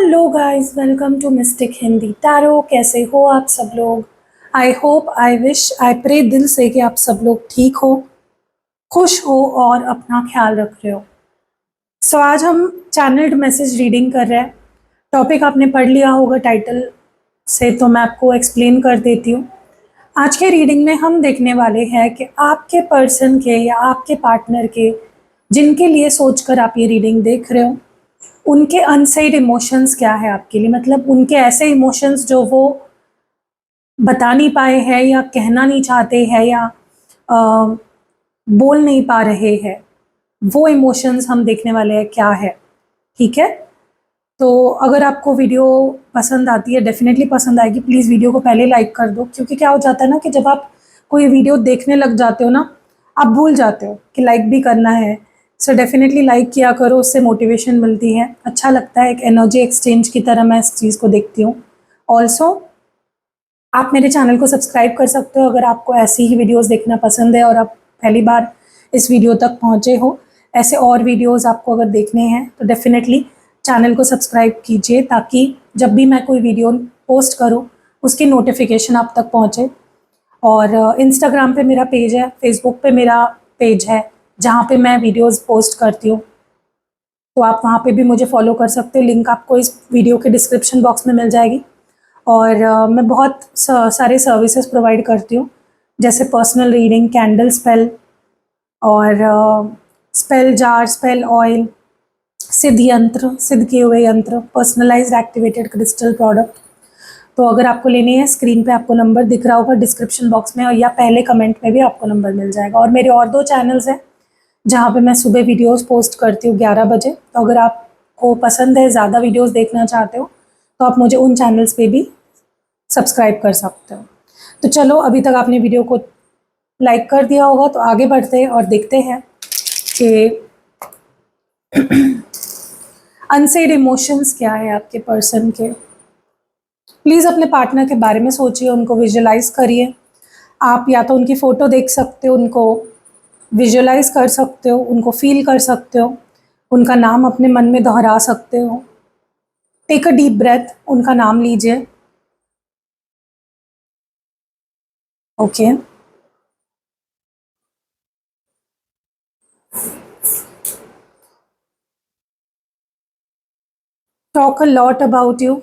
Hello guys, welcome to mystic Hindi tarot. कैसे हो आप सब लोग? I hope, I wish, I pray दिल से कि आप सब लोग ठीक हो, खुश हो और अपना ख्याल रख रहे हो। आज हम चैनल्ड मैसेज रीडिंग कर रहे हैं। टॉपिक आपने पढ़ लिया होगा टाइटल से, तो मैं आपको एक्सप्लेन कर देती हूँ। आज के रीडिंग में हम देखने वाले हैं कि आपके पर्सन के या आपके पार्टनर के, जिनके लिए सोचकर आप ये रीडिंग देख रहे हो, उनके अनसेड इमोशंस क्या है आपके लिए। मतलब उनके ऐसे इमोशंस जो वो बता नहीं पाए हैं या कहना नहीं चाहते हैं या बोल नहीं पा रहे हैं, वो इमोशंस हम देखने वाले हैं क्या है। ठीक है, तो अगर आपको वीडियो पसंद आती है, डेफिनेटली पसंद आएगी, प्लीज़ वीडियो को पहले लाइक कर दो। क्योंकि क्या हो जाता है ना कि जब आप कोई वीडियो देखने लग जाते हो ना, आप भूल जाते हो कि लाइक भी करना है। सो डेफिनेटली लाइक किया करो, उससे मोटिवेशन मिलती है, अच्छा लगता है, एक एनर्जी एक्सचेंज की तरह मैं इस चीज़ को देखती हूँ। ऑल्सो आप मेरे चैनल को सब्सक्राइब कर सकते हो अगर आपको ऐसी ही वीडियोस देखना पसंद है और आप पहली बार इस वीडियो तक पहुँचे हो। ऐसे और वीडियोस आपको अगर देखने हैं तो डेफिनेटली चैनल को सब्सक्राइब कीजिए, ताकि जब भी मैं कोई वीडियो पोस्ट करूँ उसकी नोटिफिकेशन आप तक पहुँचे। और इंस्टाग्राम पे मेरा पेज है, फेसबुक पे मेरा पेज है, जहाँ पे मैं वीडियोस पोस्ट करती हूँ, तो आप वहाँ पे भी मुझे फॉलो कर सकते हो। लिंक आपको इस वीडियो के डिस्क्रिप्शन बॉक्स में मिल जाएगी। और मैं बहुत सारे सर्विसेज प्रोवाइड करती हूँ, जैसे पर्सनल रीडिंग, कैंडल स्पेल और स्पेल जार, स्पेल ऑयल, सिद्ध यंत्र, सिद्ध किए हुए यंत्र, पर्सनलाइज्ड एक्टिवेटेड क्रिस्टल प्रोडक्ट। तो अगर आपको लेनी है, स्क्रीन पे आपको नंबर दिख रहा होगा डिस्क्रिप्शन बॉक्स में, और या पहले कमेंट में भी आपको नंबर मिल जाएगा। और मेरे और 2 चैनल्स हैं जहाँ पे मैं सुबह वीडियोस पोस्ट करती हूँ 11 बजे। तो अगर आपको पसंद है, ज़्यादा वीडियोस देखना चाहते हो, तो आप मुझे उन चैनल्स पे भी सब्सक्राइब कर सकते हो। तो चलो, अभी तक आपने वीडियो को लाइक कर दिया होगा, तो आगे बढ़ते हैं और देखते हैं कि अनसेड इमोशंस क्या है आपके पर्सन के। प्लीज़ अपने पार्टनर के बारे में सोचिए, उनको विजुअलाइज करिए। आप या तो उनकी फ़ोटो देख सकते हो, उनको विजुअलाइज कर सकते हो, उनको फील कर सकते हो, उनका नाम अपने मन में दोहरा सकते हो। टेक अ डीप ब्रेथ, उनका नाम लीजिए। Okay, talk a lot about you,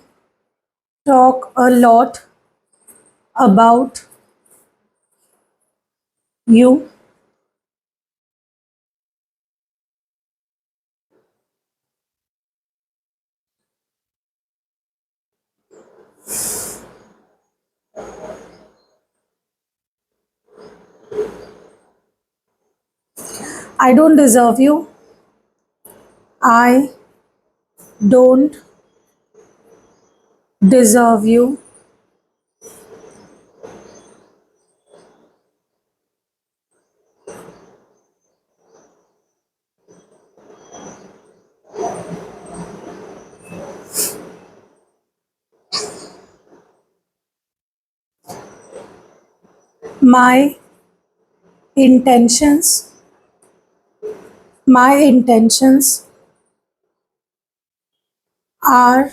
talk a lot about you. I don't deserve you. I don't deserve you. My intentions, my intentions are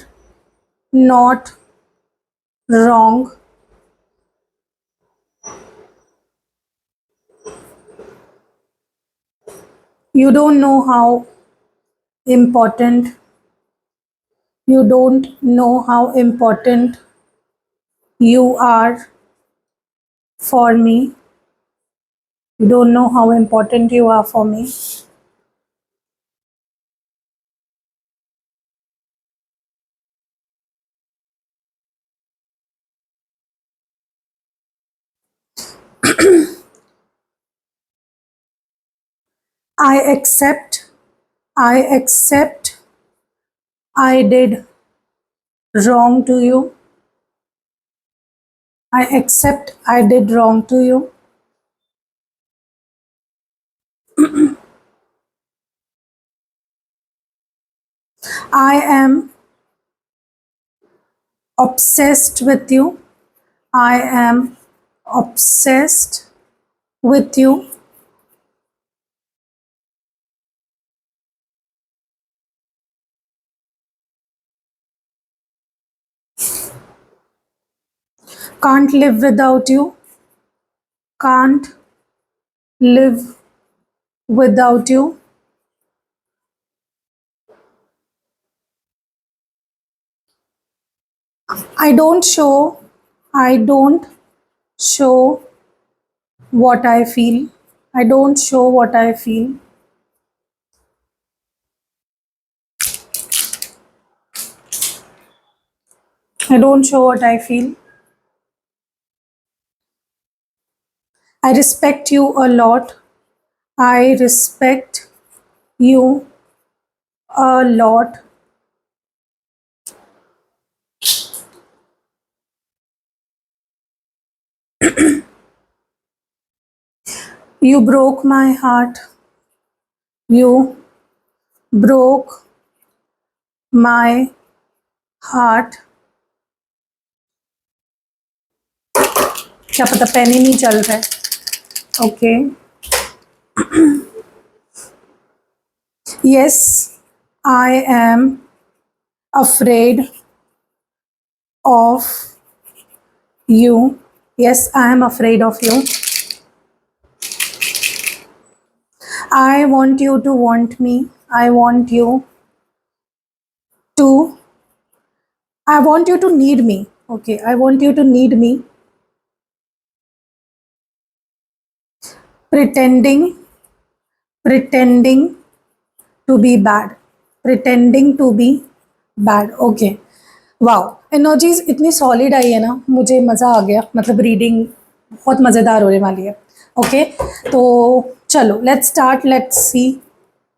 not wrong. You don't know how important, you don't know how important you are for me. You don't know how important you are for me. I accept, I accept I did wrong to you. I accept I did wrong to you. I am obsessed with you. I am obsessed with you. can't live without you, can't live without you, I don't show what I feel, I don't show what I feel, I don't show what I feel, I respect you a lot, I respect you a lot, you broke my heart, you broke my heart, क्या पता pen ही नहीं चल रहा है, okay, yes I am afraid of you, yes I am afraid of you, I want you to want me, I want you to, I want you to need me, okay, I want you to need me, pretending to be bad, pretending to be bad, okay, wow energies इतनी solid आई है ना, मुझे मज़ा आ गया, मतलब reading बहुत मज़ेदार होने वाली है, ओके, तो चलो let's start, let's see,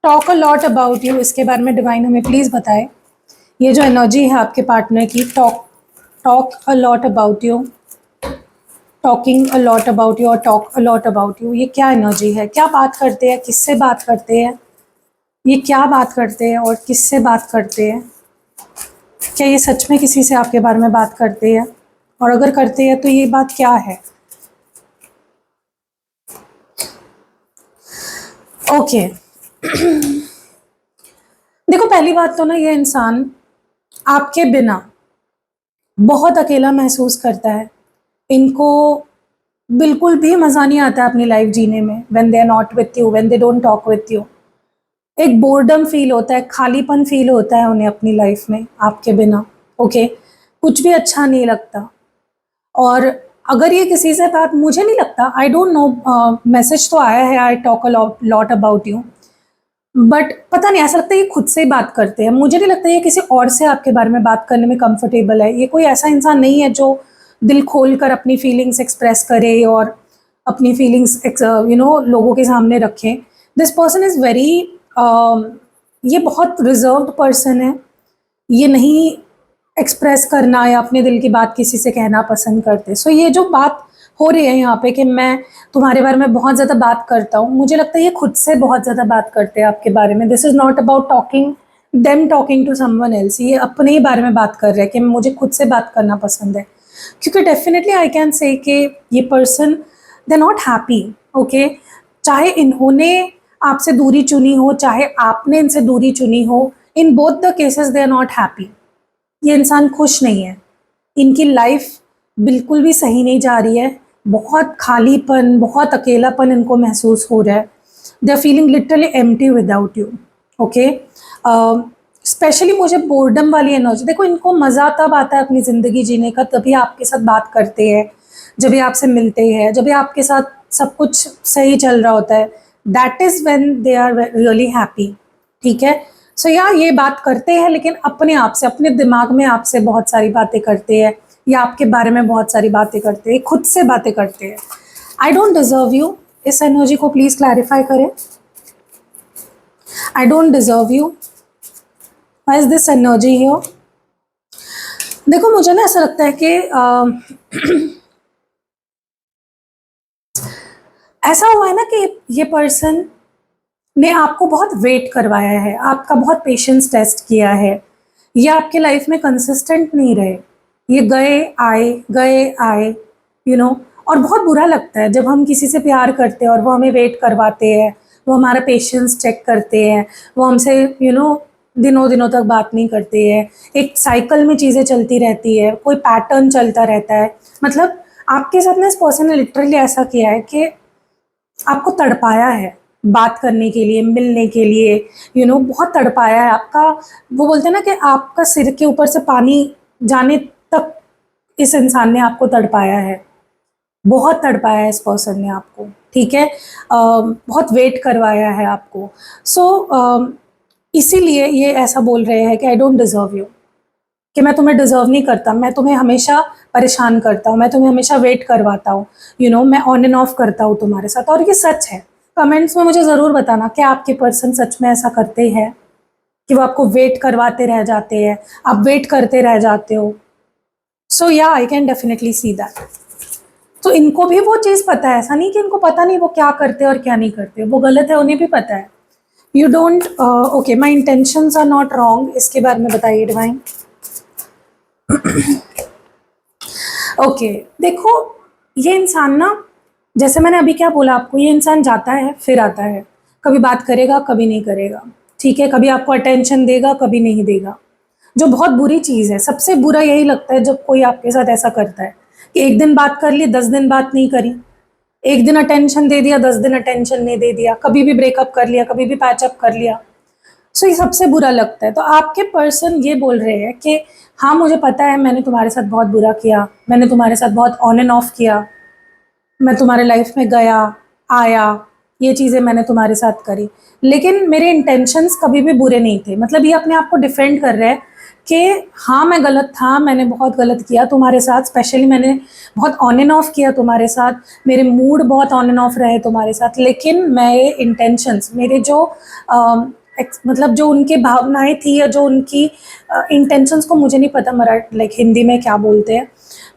talk a lot about you, इसके बारे में डिवाइन हमें प्लीज़ बताएं, ये जो एनर्जी है आपके पार्टनर की, talk a lot about you, talking a lot about you और talk a lot about you, ये क्या एनर्जी है, क्या बात करते हैं, किससे बात करते हैं, ये क्या बात करते हैं और किससे बात करते हैं, क्या ये सच में किसी से आपके बारे में बात करते हैं, और अगर करते हैं तो ये बात क्या है, ओके देखो पहली बात तो ना, ये इंसान आपके बिना बहुत अकेला महसूस करता है, इनको बिल्कुल भी मज़ा नहीं आता अपनी लाइफ जीने में, when they are not with you, when they don't talk with you, एक बोर्डम फील होता है, खालीपन फील होता है उन्हें अपनी लाइफ में आपके बिना, ओके, कुछ भी अच्छा नहीं लगता, और अगर ये किसी से बात, मुझे नहीं लगता, आई डोंट नो, मैसेज तो आया है I talk a lot about you, but पता नहीं, ऐसा लगता है ये खुद से ही बात करते हैं, मुझे नहीं लगता ये किसी और से आपके बारे में बात करने में कंफर्टेबल है, ये कोई ऐसा इंसान नहीं है जो दिल खोल कर अपनी फीलिंग्स एक्सप्रेस करे और अपनी फीलिंग्स लोगों के सामने रखें, दिस पर्सन इज़ वेरी, ये बहुत रिजर्व्ड पर्सन है, ये नहीं एक्सप्रेस करना या अपने दिल की बात किसी से कहना पसंद करते, सो ये जो बात हो रही है यहाँ पे कि मैं तुम्हारे बारे में बहुत ज़्यादा बात करता हूँ, मुझे लगता है ये खुद से बहुत ज़्यादा बात करते हैं आपके बारे में, this is not about talking to someone else, ये अपने ही बारे में बात कर रहे हैं कि मुझे खुद से बात करना पसंद है, क्योंकि डेफिनेटली आई कैन से कि ये person they not happy, okay, चाहे इन्होंने आपसे दूरी चुनी हो, चाहे आपने इनसे दूरी चुनी हो, in both the cases they are not happy, ये इंसान खुश नहीं है, इनकी लाइफ बिल्कुल भी सही नहीं जा रही है, बहुत खालीपन, बहुत अकेलापन इनको महसूस हो रहा है, they are feeling literally empty without you, okay, specially मुझे बोर्डम वाली एनर्जी, देखो इनको मज़ा तब आता है अपनी ज़िंदगी जीने का, तभी आपके साथ बात करते हैं, जब भी आपसे मिलते हैं, जब भी आपके साथ सब कुछ सही चल रहा होता है, that is when they are really happy, ठीक है, सो ये बात करते हैं, लेकिन अपने आप से, अपने दिमाग में आपसे बहुत सारी बातें करते हैं, या आपके बारे में बहुत सारी बातें करते हैं, खुद से बातें करते हैं, आई डोंट डिजर्व यू, इस एनर्जी को प्लीज़ क्लैरिफाई करें, I don't deserve you, why is this energy here, देखो मुझे ना ऐसा लगता है कि ऐसा हुआ है ना कि ये पर्सन ने आपको बहुत वेट करवाया है, आपका बहुत पेशेंस टेस्ट किया है, ये आपके लाइफ में कंसिस्टेंट नहीं रहे, ये गए आए और बहुत बुरा लगता है जब हम किसी से प्यार करते हैं और वो हमें वेट करवाते हैं, वो हमारा पेशेंस चेक करते हैं, वो हमसे दिनों दिनों तक बात नहीं करते हैं, एक साइकिल में चीज़ें चलती रहती है, कोई पैटर्न चलता रहता है। मतलब आपके साथ ना इस पर्सन ने लिटरली ऐसा किया है कि आपको तड़पाया है बात करने के लिए, मिलने के लिए, बहुत तड़पाया है आपका। वो बोलते हैं ना कि आपका सिर के ऊपर से पानी जाने तक इस इंसान ने आपको तड़पाया है, बहुत तड़पाया है इस पर्सन ने आपको, ठीक है। बहुत वेट करवाया है आपको। सो इसीलिए ये ऐसा बोल रहे हैं कि आई डोंट डिज़र्व यू, कि मैं तुम्हें डिज़र्व नहीं करता, मैं तुम्हें हमेशा परेशान करता हूँ, मैं तुम्हें हमेशा वेट करवाता हूँ, मैं ऑन एंड ऑफ करता हूँ तुम्हारे साथ। और ये सच है। कमेंट्स में मुझे ज़रूर बताना कि आपके पर्सन सच में ऐसा करते हैं कि वो आपको वेट करवाते रह जाते हैं, आप वेट करते रह जाते हो। सो या I can definitely see that. तो इनको भी वो चीज़ पता है, ऐसा नहीं कि इनको पता नहीं वो क्या करते हैं और क्या नहीं करते, वो गलत है, उन्हें भी पता है। You don't okay, my intentions are not wrong, इसके बारे में बताइए डिवाइन। ओके देखो, ये इंसान ना, जैसे मैंने अभी क्या बोला आपको, ये इंसान जाता है फिर आता है, कभी बात करेगा कभी नहीं करेगा, ठीक है, कभी आपको अटेंशन देगा कभी नहीं देगा, जो बहुत बुरी चीज़ है। सबसे बुरा यही लगता है जब कोई आपके साथ ऐसा करता है कि एक दिन बात कर ली, 10 दिन बात नहीं करी, एक दिन अटेंशन दे दिया, 10 दिन अटेंशन नहीं दे दिया, कभी भी ब्रेकअप कर लिया, कभी भी पैचअप कर लिया। सो ये सबसे बुरा लगता है। तो आपके पर्सन ये बोल रहे हैं कि हाँ मुझे पता है मैंने तुम्हारे साथ बहुत बुरा किया, मैंने तुम्हारे साथ बहुत ऑन एंड ऑफ किया, मैं तुम्हारे लाइफ में गया आया, ये चीज़ें मैंने तुम्हारे साथ करी, लेकिन मेरे इंटेंशंस कभी भी बुरे नहीं थे। मतलब ये अपने आप को डिफेंड कर रहे हैं कि हाँ मैं गलत था, मैंने बहुत गलत किया तुम्हारे साथ, स्पेशली मैंने बहुत ऑन एंड ऑफ किया तुम्हारे साथ, मेरे मूड बहुत ऑन एंड ऑफ रहे तुम्हारे साथ, लेकिन मेरे इंटेंशंस, मेरे जो मतलब जो उनकी भावनाएं थी या जो उनकी इंटेंशंस को मुझे नहीं पता मराठी लाइक हिंदी में क्या बोलते हैं,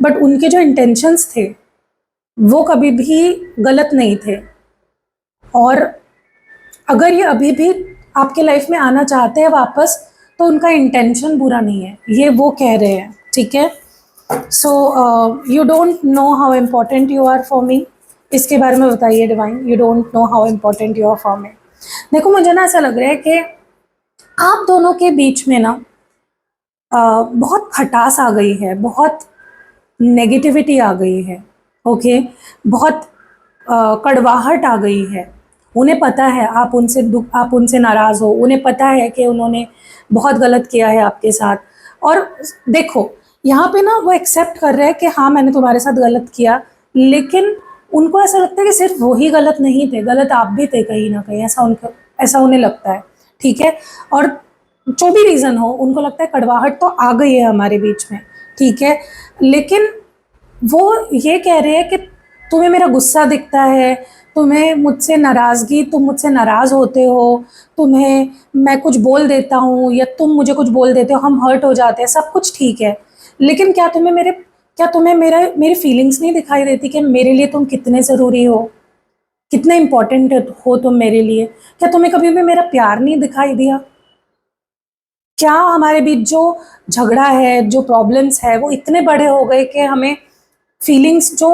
बट उनके जो इंटेंशंस थे वो कभी भी गलत नहीं थे। और अगर ये अभी भी आपके लाइफ में आना चाहते हैं वापस, तो उनका इंटेंशन बुरा नहीं है, ये वो कह रहे हैं, ठीक है। So you don't know how important you are for me, इसके बारे में बताइए divine. You don't know how important you are for me. देखो मुझे ना ऐसा लग रहा है कि आप दोनों के बीच में ना बहुत खटास आ गई है, बहुत नेगेटिविटी आ गई है, ओके, बहुत कड़वाहट आ गई है। उन्हें पता है आप उनसे नाराज़ हो, उन्हें पता है कि उन्होंने बहुत गलत किया है आपके साथ। और देखो यहाँ पे ना वो एक्सेप्ट कर रहे हैं कि हाँ मैंने तुम्हारे साथ गलत किया, लेकिन उनको ऐसा लगता है कि सिर्फ वही गलत नहीं थे, गलत आप भी थे कहीं ना कहीं, ऐसा उन्हें लगता है, ठीक है। और जो भी रीज़न हो, उनको लगता है कड़वाहट तो आ गई है हमारे बीच में, ठीक है, लेकिन वो ये कह रहे हैं कि तुम्हें मेरा गुस्सा दिखता है, तुम्हें मुझसे नाराज़गी, तुम मुझसे नाराज़ होते हो, तुम्हें मैं कुछ बोल देता हूँ या तुम मुझे कुछ बोल देते हो, हम हर्ट हो जाते हैं, सब कुछ ठीक है, लेकिन क्या तुम्हें मेरी फीलिंग्स नहीं दिखाई देती कि मेरे लिए तुम कितने ज़रूरी हो, कितने इम्पोर्टेंट हो तुम मेरे लिए? क्या तुम्हें कभी भी मेरा प्यार नहीं दिखाई दिया? क्या हमारे बीच जो झगड़ा है, जो प्रॉब्लम्स है, वो इतने बड़े हो गए कि हमें फीलिंग्स जो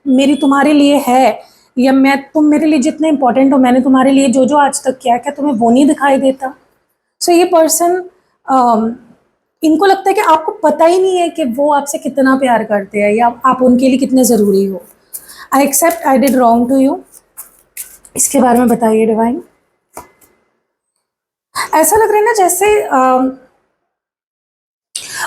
मेरी तुम्हारे लिए है, या तुम मेरे लिए जितने इंपॉर्टेंट हो, मैंने तुम्हारे लिए जो जो आज तक किया, क्या तुम्हें वो नहीं दिखाई देता? सो ये पर्सन, इनको लगता है कि आपको पता ही नहीं है कि वो आपसे कितना प्यार करते हैं या आप उनके लिए कितने ज़रूरी हो। I accept I did wrong to you, इसके बारे में बताइए डिवाइन। ऐसा लग रहा है ना जैसे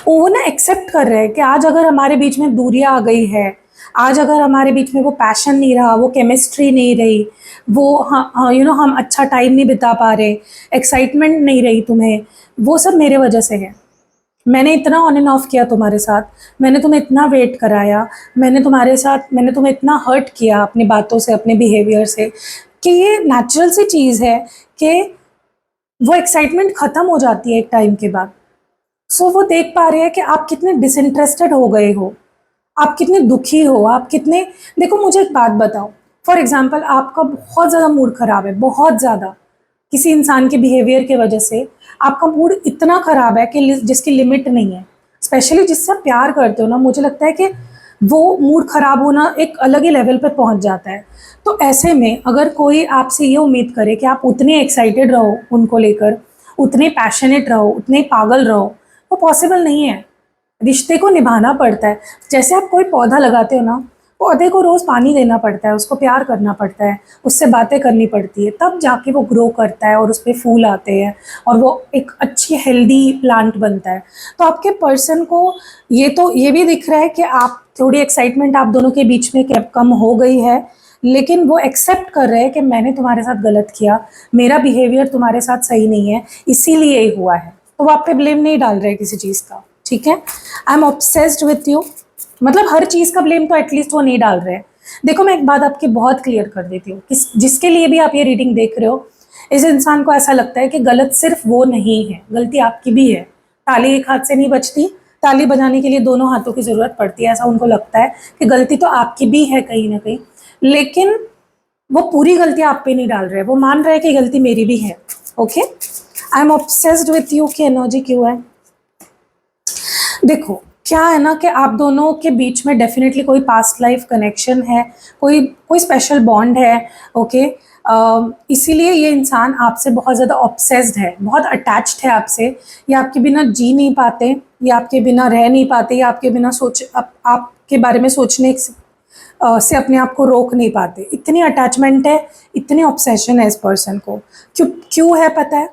वो ना एक्सेप्ट कर रहे हैं कि आज अगर हमारे बीच में दूरियां आ गई है, आज अगर हमारे बीच में वो पैशन नहीं रहा, वो केमिस्ट्री नहीं रही, वो हम अच्छा टाइम नहीं बिता पा रहे, एक्साइटमेंट नहीं रही तुम्हें, वो सब मेरे वजह से है। मैंने इतना ऑन एंड ऑफ किया तुम्हारे साथ, मैंने तुम्हें इतना वेट कराया, मैंने तुम्हें इतना हर्ट किया अपनी बातों से, अपने बिहेवियर से, कि ये नेचुरल सी चीज़ है कि वो एक्साइटमेंट ख़त्म हो जाती है एक टाइम के बाद। सो वो देख पा रहे हैं कि आप कितने डिसइंटरेस्टेड हो गए हो, आप कितने दुखी हो, आप कितने, देखो मुझे एक बात बताओ, फॉर एग्जांपल आपका बहुत ज़्यादा मूड ख़राब है, बहुत ज़्यादा, किसी इंसान के बिहेवियर के वजह से आपका मूड इतना ख़राब है कि जिसकी लिमिट नहीं है, स्पेशली जिससे आप प्यार करते हो ना, मुझे लगता है कि वो मूड ख़राब होना एक अलग ही लेवल पर पहुंच जाता है। तो ऐसे में अगर कोई आपसे ये उम्मीद करे कि आप उतने एक्साइटेड रहो उनको लेकर, उतने पैशनेट रहो, उतने पागल रहो, वो पॉसिबल नहीं है। रिश्ते को निभाना पड़ता है। जैसे आप कोई पौधा लगाते हो ना, पौधे को रोज़ पानी देना पड़ता है, उसको प्यार करना पड़ता है, उससे बातें करनी पड़ती है, तब जाके वो ग्रो करता है और उस पे फूल आते हैं और वो एक अच्छी हेल्दी प्लांट बनता है। तो आपके पर्सन को ये भी दिख रहा है कि आप थोड़ी एक्साइटमेंट आप दोनों के बीच में कम हो गई है, लेकिन वो एक्सेप्ट कर रहे हैं कि मैंने तुम्हारे साथ गलत किया, मेरा बिहेवियर तुम्हारे साथ सही नहीं है, इसीलिए ये हुआ है। तो वो आप पे ब्लेम नहीं डाल रहे किसी चीज़ का, ठीक है। I am obsessed with you, मतलब हर चीज़ का ब्लेम तो एटलीस्ट वो नहीं डाल रहे हैं। देखो, मैं एक बात आपकी बहुत क्लियर कर देती हूँ, जिसके लिए भी आप ये रीडिंग देख रहे हो, इस इंसान को ऐसा लगता है कि गलत सिर्फ वो नहीं है, गलती आपकी भी है। ताली एक हाथ से नहीं बजती, ताली बजाने के लिए दोनों हाथों की ज़रूरत पड़ती है, ऐसा उनको लगता है कि गलती तो आपकी भी है कहीं ना कहीं, लेकिन वो पूरी गलती आप पे नहीं डाल रहे हैं, वो मान रहे हैं कि गलती मेरी भी है। Okay, I am obsessed with you की एनर्जी क्यों है? देखो, क्या है ना कि आप दोनों के बीच में डेफिनेटली कोई पास्ट लाइफ कनेक्शन है, कोई कोई स्पेशल बॉन्ड है। ओके, इसीलिए ये इंसान आपसे बहुत ज़्यादा ऑब्सेस्ड है, बहुत अटैच्ड है आपसे। ये आपके बिना जी नहीं पाते, ये आपके बिना रह नहीं पाते, ये आपके बिना आपके बारे में सोचने से अपने आप को रोक नहीं पाते। इतनी अटैचमेंट है, इतनी ऑब्सेशन है इस पर्सन को। क्यों क्यों है पता है?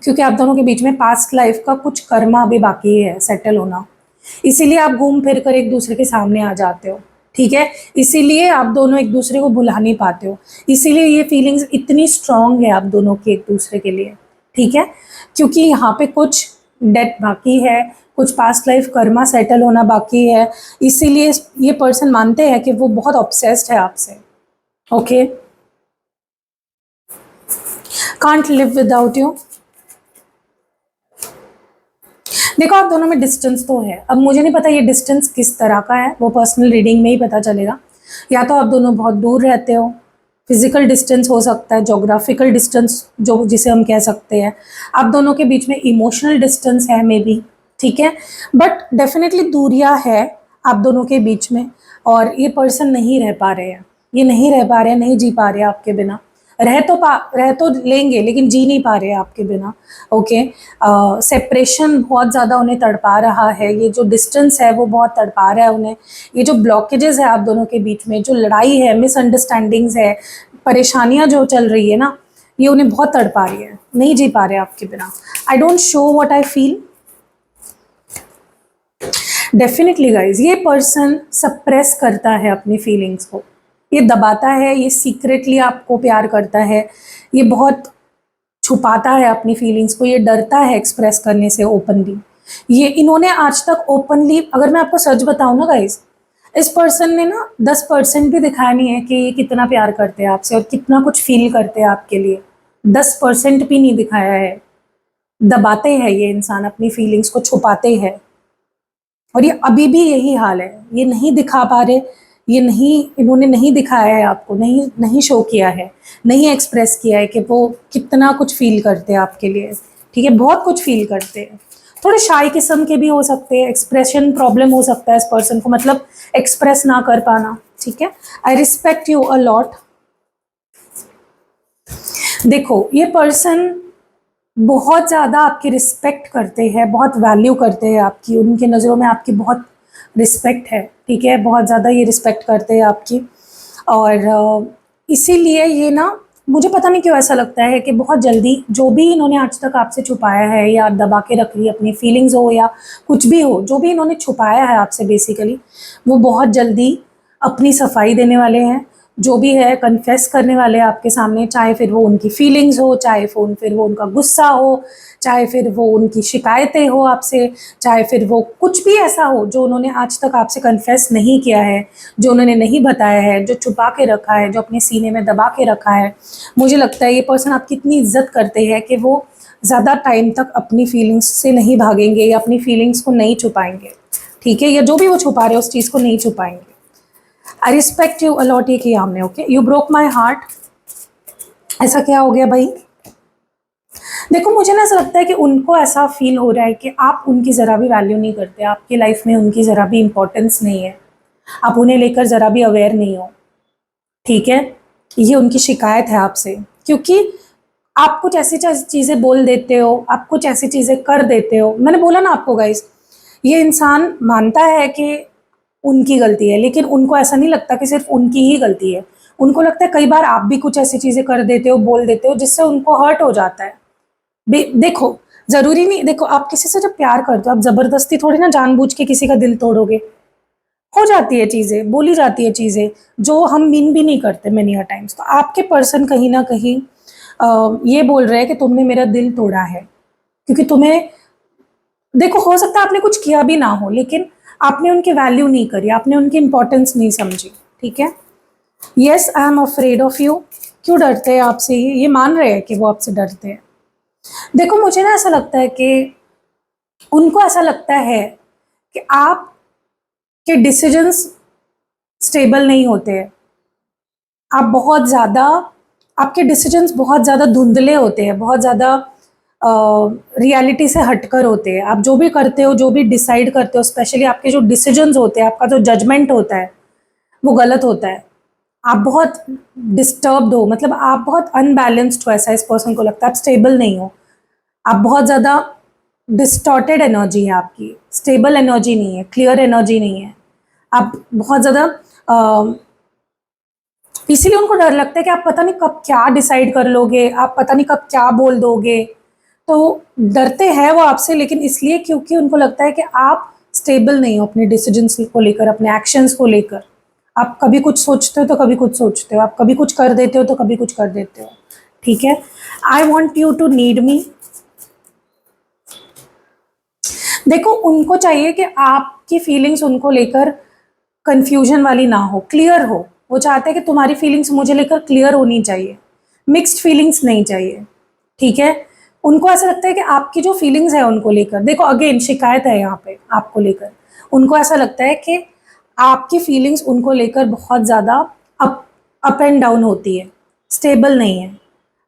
क्योंकि आप दोनों के बीच में पास्ट लाइफ का कुछ कर्मा अभी बाकी है सेटल होना, इसीलिए आप घूम फिर कर एक दूसरे के सामने आ जाते हो, ठीक है। इसीलिए आप दोनों एक दूसरे को भुला नहीं पाते हो, इसीलिए ये फीलिंग्स इतनी स्ट्रांग है आप दोनों की एक दूसरे के लिए, ठीक है। क्योंकि यहाँ पे कुछ डेथ बाकी है, कुछ पास्ट लाइफ कर्मा सेटल होना बाकी है, इसीलिए ये पर्सन मानते हैं कि वो बहुत ऑब्सेस्ड है आपसे। Okay, can't live without you. देखो, आप दोनों में डिस्टेंस तो है। अब मुझे नहीं पता ये डिस्टेंस किस तरह का है, वो पर्सनल रीडिंग में ही पता चलेगा। या तो आप दोनों बहुत दूर रहते हो, फिजिकल डिस्टेंस हो सकता है, जोग्राफिकल डिस्टेंस जो जिसे हम कह सकते हैं। आप दोनों के बीच में इमोशनल डिस्टेंस है मे बी, ठीक है। बट डेफिनेटली दूरियां है आप दोनों के बीच में, और ये पर्सन नहीं रह पा रहे हैं, ये नहीं रह पा रहे हैं, नहीं जी पा रहे हैं आपके बिना। रह तो लेंगे, लेकिन जी नहीं पा रहे हैं आपके बिना। ओके, सेपरेशन बहुत ज़्यादा उन्हें तड़पा रहा है, ये जो डिस्टेंस है वो बहुत तड़पा रहा है उन्हें। ये जो ब्लॉकेजेस है आप दोनों के बीच में, जो लड़ाई है, मिसअंडरस्टैंडिंग्स है, परेशानियां जो चल रही है ना, ये उन्हें बहुत तड़पा रही है, नहीं जी पा रहे आपके बिना। I don't show what I feel. Definitely guys, ये पर्सन सप्रेस करता है अपनी फीलिंग्स को, ये दबाता है, ये सीक्रेटली आपको प्यार करता है, ये बहुत छुपाता है अपनी फीलिंग्स को, ये डरता है एक्सप्रेस करने से ओपनली। ये इन्होंने आज तक ओपनली, अगर मैं आपको सच बताऊं ना गाइज, इस पर्सन ने ना 10% भी दिखाया नहीं है कि ये कितना प्यार करते हैं आपसे और कितना कुछ फील करते हैं आपके लिए। 10% भी नहीं दिखाया है। दबाते हैं ये इंसान, अपनी फीलिंग्स को छुपाते हैं, और ये अभी भी यही हाल है। ये नहीं दिखा पा रहे, ये नहीं, इन्होंने नहीं दिखाया है आपको, नहीं नहीं शो किया है, नहीं एक्सप्रेस किया है कि वो कितना कुछ फील करते हैं आपके लिए, ठीक है। बहुत कुछ फील करते हैं, थोड़े शाई किस्म के भी हो सकते हैं, एक्सप्रेशन प्रॉब्लम हो सकता है इस पर्सन को, मतलब एक्सप्रेस ना कर पाना, ठीक है। I respect you a lot. देखो, ये पर्सन बहुत ज़्यादा आपकी रिस्पेक्ट करते हैं, बहुत वैल्यू करते हैं आपकी, उनके नज़रों में आपकी बहुत रिस्पेक्ट है, ठीक है। बहुत ज़्यादा ये रिस्पेक्ट करते हैं आपकी, और इसीलिए ये ना, मुझे पता नहीं क्यों ऐसा लगता है कि बहुत जल्दी जो भी इन्होंने आज तक आपसे छुपाया है या दबा के रख ली, अपनी फीलिंग्स हो या कुछ भी हो, जो भी इन्होंने छुपाया है आपसे बेसिकली, वो बहुत जल्दी अपनी सफाई देने वाले हैं। जो भी है कन्फेस करने वाले हैं आपके सामने, चाहे फिर वो उनकी फीलिंग्स हो, चाहे फिर वो उनका गुस्सा हो, चाहे फिर वो उनकी शिकायतें हो आपसे, चाहे फिर वो कुछ भी ऐसा हो जो उन्होंने आज तक आपसे कन्फेस नहीं किया है, जो उन्होंने नहीं बताया है, जो छुपा के रखा है, जो अपने सीने में दबा के रखा है। मुझे लगता है ये पर्सन आपकी इतनी इज्जत करते हैं कि वो ज़्यादा टाइम तक अपनी फीलिंग्स से नहीं भागेंगे या अपनी फीलिंग्स को नहीं छुपाएंगे, ठीक है। या जो भी वो छुपा रहे हैं उस चीज़ को नहीं छुपाएंगे। आई रिस्पेक्ट यू अलॉट, ये किया हमने। Okay, you broke my heart. ऐसा क्या हो गया भाई? देखो, मुझे ना ऐसा लगता है कि उनको ऐसा फील हो रहा है कि आप उनकी ज़रा भी वैल्यू नहीं करते, आपकी लाइफ में उनकी ज़रा भी इम्पोर्टेंस नहीं है, आप उन्हें लेकर ज़रा भी अवेयर नहीं हो, ठीक है। ये उनकी शिकायत है आपसे, क्योंकि आप कुछ ऐसी चीज़ें बोल देते हो, आप कुछ ऐसी चीज़ें कर देते हो। मैंने बोला ना आपको गाइस, ये इंसान मानता है कि उनकी गलती है, लेकिन उनको ऐसा नहीं लगता कि सिर्फ उनकी ही गलती है। उनको लगता है कई बार आप भी कुछ ऐसी चीज़ें कर देते हो, बोल देते हो, जिससे उनको हर्ट हो जाता है। देखो, ज़रूरी नहीं, देखो आप किसी से जब प्यार करते हो, आप ज़बरदस्ती थोड़ी ना जानबूझ के किसी का दिल तोड़ोगे। हो जाती है चीज़ें, बोली जाती है चीज़ें, जो हम मीन भी नहीं करते मेनी अ टाइम्स। तो आपके पर्सन कहीं न कहीं ये बोल रहे हैं कि तुमने मेरा दिल तोड़ा है, क्योंकि तुम्हें, देखो हो सकता है आपने कुछ किया भी ना हो, लेकिन आपने उनकी वैल्यू नहीं करी, आपने उनकी इम्पोर्टेंस नहीं समझी, ठीक है? Yes, I am afraid of you. क्यों डरते हैं आपसे? ये मान रहे हैं कि वो आपसे डरते हैं। देखो मुझे ना ऐसा लगता है कि उनको ऐसा लगता है कि आपके डिसीजंस स्टेबल नहीं होते हैं। आप बहुत ज़्यादा, आपके डिसीजंस बहुत ज़्यादा धुंधले होते हैं, बहुत ज़्यादा रियलिटी से हटकर होते हैं। आप जो भी करते हो, जो भी डिसाइड करते हो, स्पेशली आपके जो डिसीजंस होते हैं, आपका जो जजमेंट होता है, वो गलत होता है। आप बहुत डिस्टर्ब्ड हो, मतलब आप बहुत अनबैलेंस्ड हो, ऐसा इस पर्सन को लगता है। आप स्टेबल नहीं हो, आप बहुत ज़्यादा डिस्टॉर्टेड एनर्जी है आपकी, स्टेबल एनर्जी नहीं है, क्लियर एनर्जी नहीं है। आप बहुत ज़्यादा इसीलिए उनको डर लगता है कि आप पता नहीं कब क्या डिसाइड कर लोगे, आप पता नहीं कब क्या बोल दोगे। तो डरते हैं वो आपसे, लेकिन इसलिए क्योंकि उनको लगता है कि आप स्टेबल नहीं हो अपने डिसीजंस को लेकर, अपने एक्शंस को लेकर। आप कभी कुछ सोचते हो तो कभी कुछ सोचते हो, आप कभी कुछ कर देते हो तो कभी कुछ कर देते हो, ठीक है? I want you to need me. देखो उनको चाहिए कि आपकी फीलिंग्स उनको लेकर कंफ्यूजन वाली ना हो, क्लियर हो। वो चाहते हैं कि तुम्हारी फीलिंग्स मुझे लेकर क्लियर होनी चाहिए, मिक्स्ड फीलिंग्स नहीं चाहिए, ठीक है? उनको ऐसा लगता है कि आपकी जो फीलिंग्स है उनको लेकर, देखो अगेन शिकायत है यहाँ पे आपको लेकर। उनको ऐसा लगता है कि आपकी फीलिंग्स उनको लेकर बहुत ज़्यादा अप एंड डाउन होती है, स्टेबल नहीं है,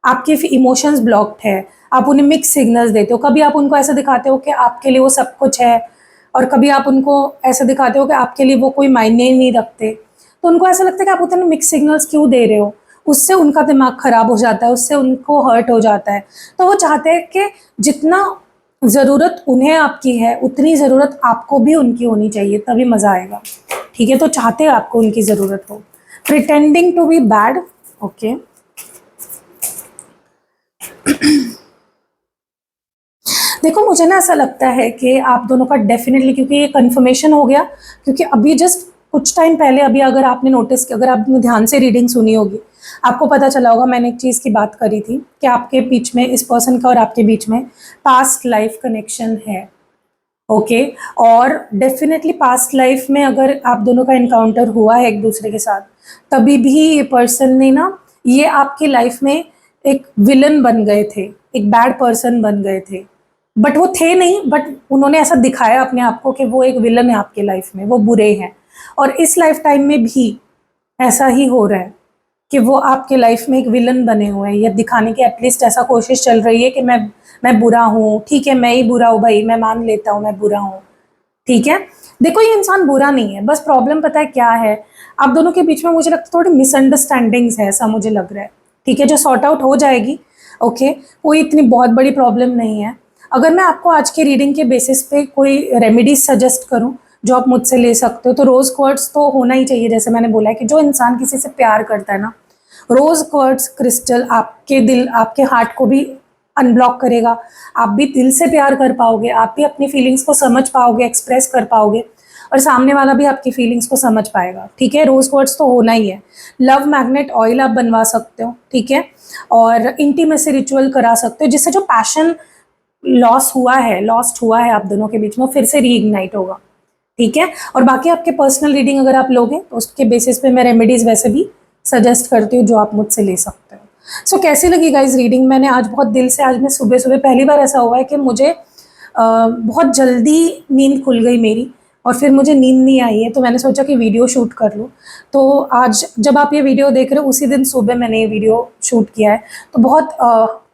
आपके इमोशंस ब्लॉक्ड है। आप उन्हें मिक्स सिग्नल्स देते हो, कभी आप उनको ऐसा दिखाते हो कि आपके लिए वो सब कुछ है, और कभी आप उनको ऐसा दिखाते हो कि आपके लिए वो कोई मायने ही नहीं रखते। तो उनको ऐसा लगता है कि आप उतने मिक्स सिग्नल्स क्यों दे रहे हो, उससे उनका दिमाग खराब हो जाता है, उससे उनको हर्ट हो जाता है। तो वो चाहते हैं कि जितना ज़रूरत उन्हें आपकी है, उतनी ज़रूरत आपको भी उनकी होनी चाहिए, तभी मज़ा आएगा, ठीक है? तो चाहते हैं आपको उनकी ज़रूरत हो। Pretending to be bad, okay. देखो मुझे ना ऐसा लगता है कि आप दोनों का डेफिनेटली, क्योंकि ये कंफर्मेशन हो गया, क्योंकि अभी जस्ट कुछ टाइम पहले, अभी अगर आपने नोटिस किया, अगर आपने ध्यान से रीडिंग सुनी होगी, आपको पता चला होगा मैंने एक चीज़ की बात करी थी कि आपके बीच में, इस पर्सन का और आपके बीच में पास्ट लाइफ कनेक्शन है, ओके? और डेफिनेटली पास्ट लाइफ में अगर आप दोनों का इनकाउंटर हुआ है एक दूसरे के साथ, तभी भी ये पर्सन ने ना, ये आपकी लाइफ में एक विलन बन गए थे, एक बैड पर्सन बन गए थे। बट वो थे नहीं, बट उन्होंने ऐसा दिखाया अपने आप को कि वो एक विलन है आपके लाइफ में, वो बुरे हैं। और इस लाइफ टाइम में भी ऐसा ही हो रहा है कि वो आपके लाइफ में एक विलन बने हुए हैं, या दिखाने की एटलीस्ट ऐसा कोशिश चल रही है कि मैं बुरा हूँ, ठीक है मैं ही बुरा हूँ भाई, मैं मान लेता हूँ मैं बुरा हूँ, ठीक है? देखो ये इंसान बुरा नहीं है, बस प्रॉब्लम पता है क्या है, आप दोनों के बीच में मुझे लगता है थोड़ी मिसअंडरस्टैंडिंग्स है, ऐसा मुझे लग रहा है, ठीक है? जो सॉर्ट आउट हो जाएगी, ओके? कोई इतनी बहुत बड़ी प्रॉब्लम नहीं है। अगर मैं आपको आज की रीडिंग के बेसिस पे कोई रेमेडीज सजेस्ट करूं जो आप मुझसे ले सकते हो, तो रोज़ क्वार्ट्स तो होना ही चाहिए। जैसे मैंने बोला है कि जो इंसान किसी से प्यार करता है ना, रोज़ क्वार्ट्स क्रिस्टल आपके दिल, आपके हार्ट को भी अनब्लॉक करेगा। आप भी दिल से प्यार कर पाओगे, आप भी अपनी फीलिंग्स को समझ पाओगे, एक्सप्रेस कर पाओगे, और सामने वाला भी आपकी फीलिंग्स को समझ पाएगा, ठीक है? रोज़ क्वार्ट्स तो होना ही है। लव मैग्नेट ऑयल आप बनवा सकते हो, ठीक है? और इंटीमेसी रिचुअल करा सकते हो, जिससे जो पैशन लॉस्ट हुआ है आप दोनों के बीच में, फिर से रीइग्नाइट होगा, ठीक है? और बाकी आपके पर्सनल रीडिंग अगर आप लोगे तो उसके बेसिस पे मैं रेमेडीज वैसे भी सजेस्ट करती हूँ जो आप मुझसे ले सकते हो। सो कैसी लगी गाइज रीडिंग? मैंने आज बहुत दिल से, आज मैं सुबह सुबह पहली बार ऐसा हुआ है कि मुझे बहुत जल्दी नींद खुल गई मेरी, और फिर मुझे नींद नहीं आई है, तो मैंने सोचा कि वीडियो शूट कर लूँ। तो आज जब आप ये वीडियो देख रहे हो, उसी दिन सुबह मैंने ये वीडियो शूट किया है। तो बहुत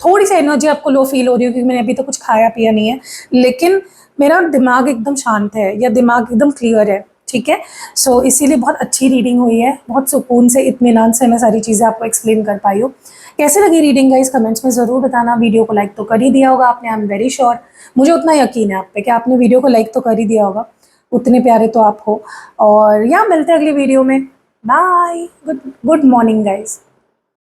थोड़ी सी एनर्जी आपको लो फील हो रही है, क्योंकि मैंने अभी तो कुछ खाया पिया नहीं है, लेकिन मेरा दिमाग एकदम शांत है, या दिमाग एकदम क्लियर है, ठीक है? सो इसीलिए बहुत अच्छी रीडिंग हुई है, बहुत सुकून से, इत्मीनान से मैं सारी चीज़ें आपको एक्सप्लेन कर पाई हूँ। कैसे लगी रीडिंग गाइस कमेंट्स में ज़रूर बताना। वीडियो को लाइक तो कर ही दिया होगा आपने, आई एम वेरी श्योर, मुझे उतना यकीन है आप पे कि आपने वीडियो को लाइक तो कर ही दिया होगा, उतने प्यारे तो आप हो। और यहाँ मिलते हैं अगली वीडियो में। Bye, good morning guys.